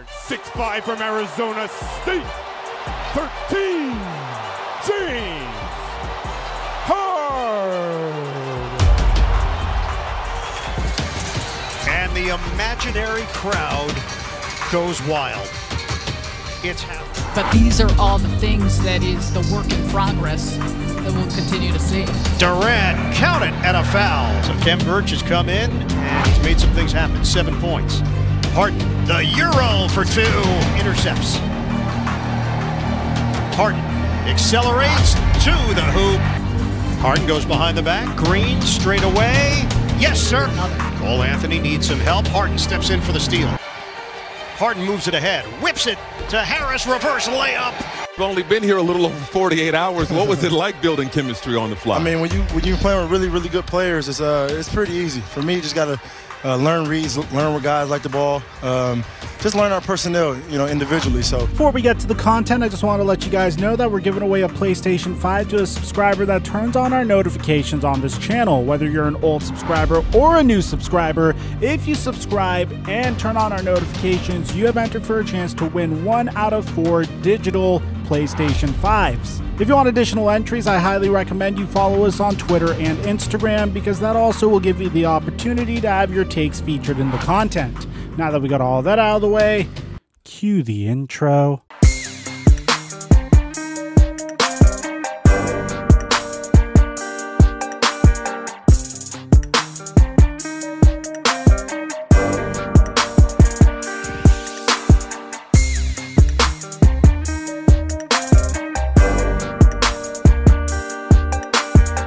6'5" from Arizona State, 13, James Harden. And the imaginary crowd goes wild. It's happening. But these are all the things that is the work in progress that we'll continue to see. Durant, count it, and a foul. So Kem Birch has come in, and he's made some things happen. 7 points. Harden, the Euro for 2, intercepts. Harden accelerates to the hoop. Harden goes behind the back. Green straight away. Yes, sir. Cole Anthony needs some help. Harden steps in for the steal. Harden moves it ahead, whips it to Harris, reverse layup. We've only been here a little over 48 hours. What was it like building chemistry on the fly? I mean, when you play with really good players, it's pretty easy. For me, you just got to learn reads, learn what guys like the ball, just learn our personnel, individually. So before we get to the content, I just want to let you guys know that we're giving away a PlayStation 5 to a subscriber that turns on our notifications on this channel. Whether you're an old subscriber or a new subscriber, if you subscribe and turn on our notifications, you have entered for a chance to win 1 out of 4 digital PlayStation 5s. If you want additional entries, I highly recommend you follow us on Twitter and Instagram, because that also will give you the opportunity to have your takes featured in the content. Now that we got all that out of the way, cue the intro.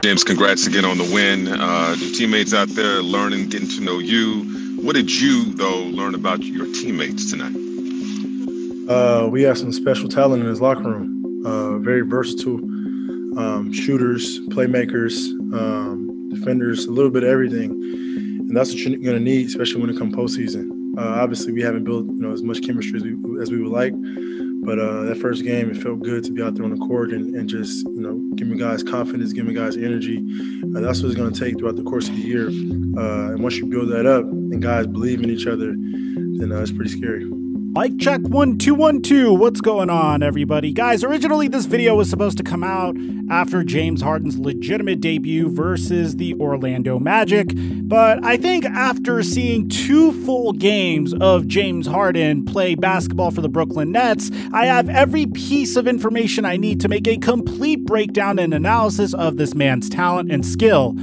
James, congrats again on the win. Your teammates out there learning, getting to know you. What did you, though, learn about your teammates tonight? We have some special talent in his locker room. Very versatile shooters, playmakers, defenders, a little bit of everything. And that's what you're going to need, especially when it comes postseason. Obviously, we haven't built as much chemistry as we would like. But that first game, it felt good to be out there on the court and just, giving guys confidence, giving guys energy. That's what it's going to take throughout the course of the year. And once you build that up and guys believe in each other, then it's pretty scary. Mic check 1 2 1 2. What's going on, everybody? Guys, originally this video was supposed to come out after James Harden's legitimate debut versus the Orlando Magic, but I think after seeing 2 full games of James Harden play basketball for the Brooklyn Nets, I have every piece of information I need to make a complete breakdown and analysis of this man's talent and skill.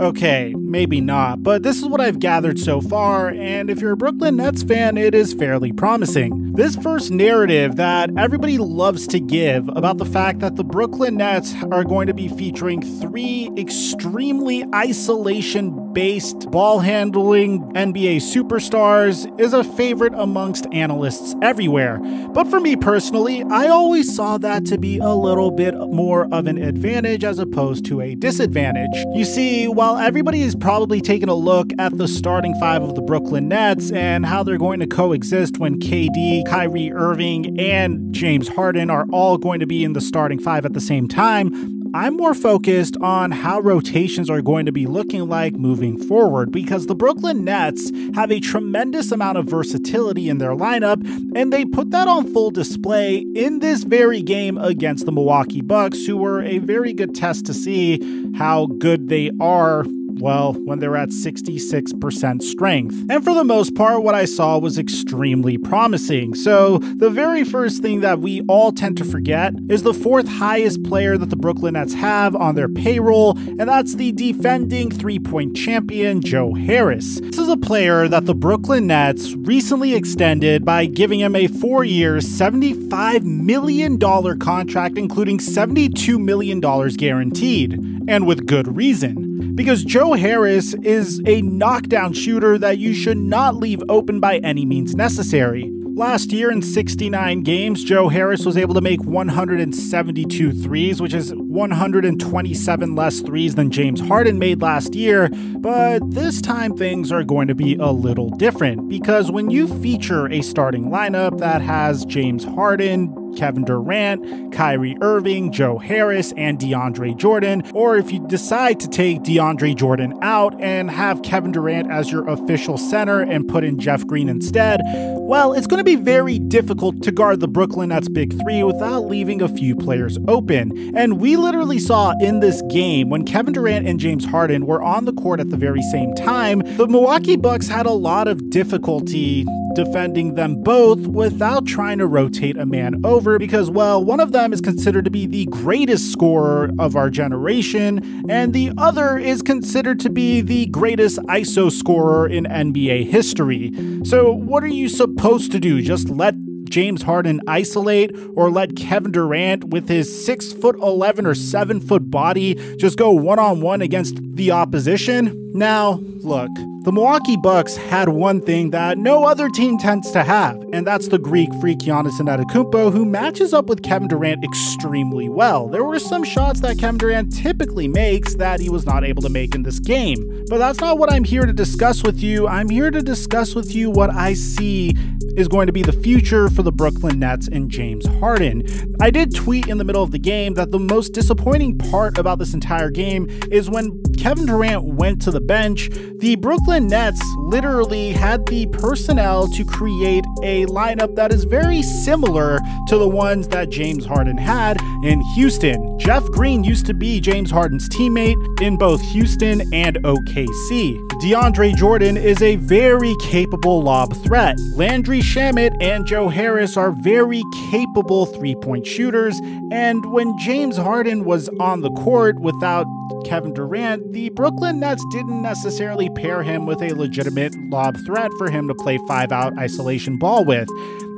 Okay, maybe not, but this is what I've gathered so far, and if you're a Brooklyn Nets fan, it is fairly promising. This first narrative that everybody loves to give about the fact that the Brooklyn Nets are going to be featuring 3 extremely isolation-based, ball-handling NBA superstars is a favorite amongst analysts everywhere. But for me personally, I always saw that to be a little bit more of an advantage as opposed to a disadvantage. You see, while everybody is probably taking a look at the starting 5 of the Brooklyn Nets and how they're going to coexist when KD, KYRIE Irving, and James Harden are all going to be in the starting 5 at the same time, I'm more focused on how rotations are going to be looking like moving forward, because the Brooklyn Nets have a tremendous amount of versatility in their lineup, and they put that on full display in this very game against the Milwaukee Bucks, who were a very good test to see how good they are, well, when they're at 66% strength. And for the most part, what I saw was extremely promising. So the very first thing that we all tend to forget is the 4th highest player that the Brooklyn Nets have on their payroll, and that's the defending 3-point champion, Joe Harris. This is a player that the Brooklyn Nets recently extended by giving him a 4-year, $75 million contract, including $72 million guaranteed, and with good reason. Because Joe Harris is a knockdown shooter that you should not leave open by any means necessary. Last year in 69 games, Joe Harris was able to make 172 threes, which is 127 less threes than James Harden made last year. But this time things are going to be a little different, because when you feature a starting lineup that has James Harden, Kevin Durant, Kyrie Irving, Joe Harris, and DeAndre Jordan, or if you decide to take DeAndre Jordan out and have Kevin Durant as your official center and put in Jeff Green instead, Well, it's going to be very difficult to guard the Brooklyn Nets big three without leaving a few players open. And we literally saw in this game, when Kevin Durant and James Harden were on the court at the very same time, the Milwaukee Bucks had a lot of difficulty defending them both without trying to rotate a man over because, well, one of them is considered to be the greatest scorer of our generation, and the other is considered to be the greatest ISO scorer in NBA history. So what are you supposed to do? Just let James Harden isolate, or let Kevin Durant with his 6'11" or 7-foot body just go one-on-one against the opposition? Now, look, the Milwaukee Bucks had one thing that no other team tends to have, and that's the Greek freak Giannis Antetokounmpo, who matches up with Kevin Durant extremely well. There were some shots that Kevin Durant typically makes that he was not able to make in this game. But that's not what I'm here to discuss with you. I'm here to discuss with you what I see is going to be the future for the Brooklyn Nets and James Harden. I did tweet in the middle of the game that the most disappointing part about this entire game is when Kevin Durant went to the bench, the Brooklyn Nets literally had the personnel to create a lineup that is very similar to the ones that James Harden had in Houston. Jeff Green used to be James Harden's teammate in both Houston and OKC. DeAndre Jordan is a very capable lob threat. Landry Shamet and Joe Harris are very capable three-point shooters, and when James Harden was on the court without Kevin Durant, the Brooklyn Nets didn't necessarily pair him with a legitimate lob threat for him to play 5-out isolation ball with.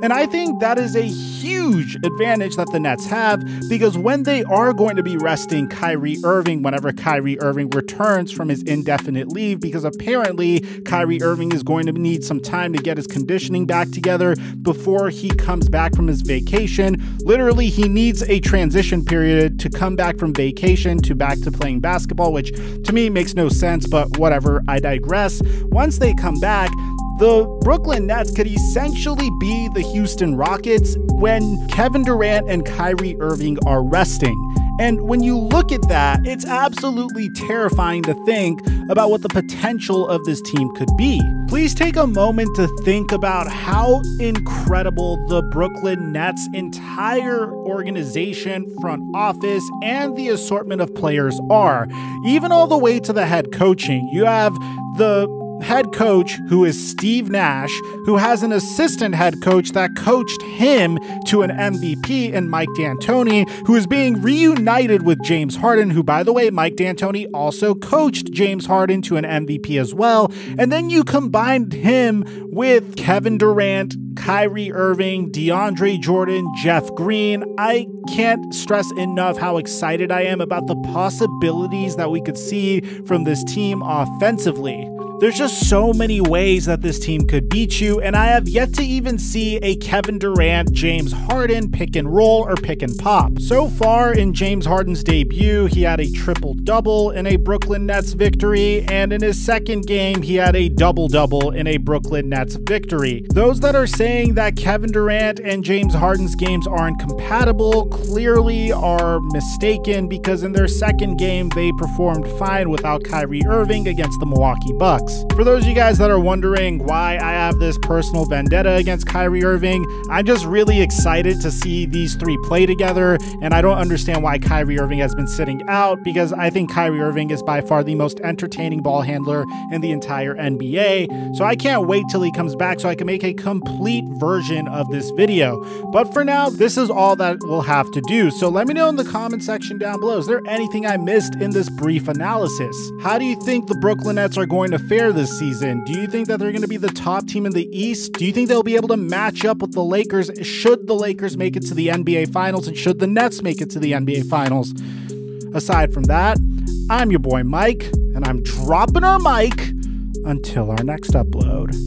And I think that is a huge advantage that the Nets have, because when they are going to be resting Kyrie Irving whenever Kyrie Irving returns from his indefinite leave, because apparently Kyrie Irving is going to need some time to get his conditioning back together before he comes back from his vacation. Literally, he needs a transition period to come back from vacation to back to playing basketball, which to me makes no sense, but whatever, I digress. Once they come back, the Brooklyn Nets could essentially be the Houston Rockets when Kevin Durant and Kyrie Irving are resting. And when you look at that, it's absolutely terrifying to think about what the potential of this team could be. Please take a moment to think about how incredible the Brooklyn Nets' entire organization, front office, and the assortment of players are. Even all the way to the head coaching. You have the head coach, who is Steve Nash, who has an assistant head coach that coached him to an MVP in Mike D'Antoni, who is being reunited with James Harden, who, by the way, Mike D'Antoni also coached James Harden to an MVP as well. And then you combined him with Kevin Durant, Kyrie Irving, DeAndre Jordan, Jeff Green. I can't stress enough how excited I am about the possibilities that we could see from this team offensively. There's just so many ways that this team could beat you, and I have yet to even see a Kevin Durant, James Harden pick and roll or pick and pop. So far in James Harden's debut, he had a triple-double in a Brooklyn Nets victory, and in his second game, he had a double-double in a Brooklyn Nets victory. Those that are saying that Kevin Durant and James Harden's games aren't compatible clearly are mistaken, because in their second game, they performed fine without Kyrie Irving against the Milwaukee Bucks. For those of you guys that are wondering why I have this personal vendetta against Kyrie Irving, I'm just really excited to see these three play together, and I don't understand why Kyrie Irving has been sitting out, because I think Kyrie Irving is by far the most entertaining ball handler in the entire NBA, so I can't wait till he comes back so I can make a complete version of this video. But for now, this is all that we'll have to do, so let me know in the comment section down below, is there anything I missed in this brief analysis? How do you think the Brooklyn Nets are going to fare this season? Do you think that they're going to be the top team in the East? Do you think they'll be able to match up with the Lakers should the Lakers make it to the NBA Finals, and should the Nets make it to the NBA Finals? Aside from that, I'm your boy Mike, and I'm dropping our mic until our next upload.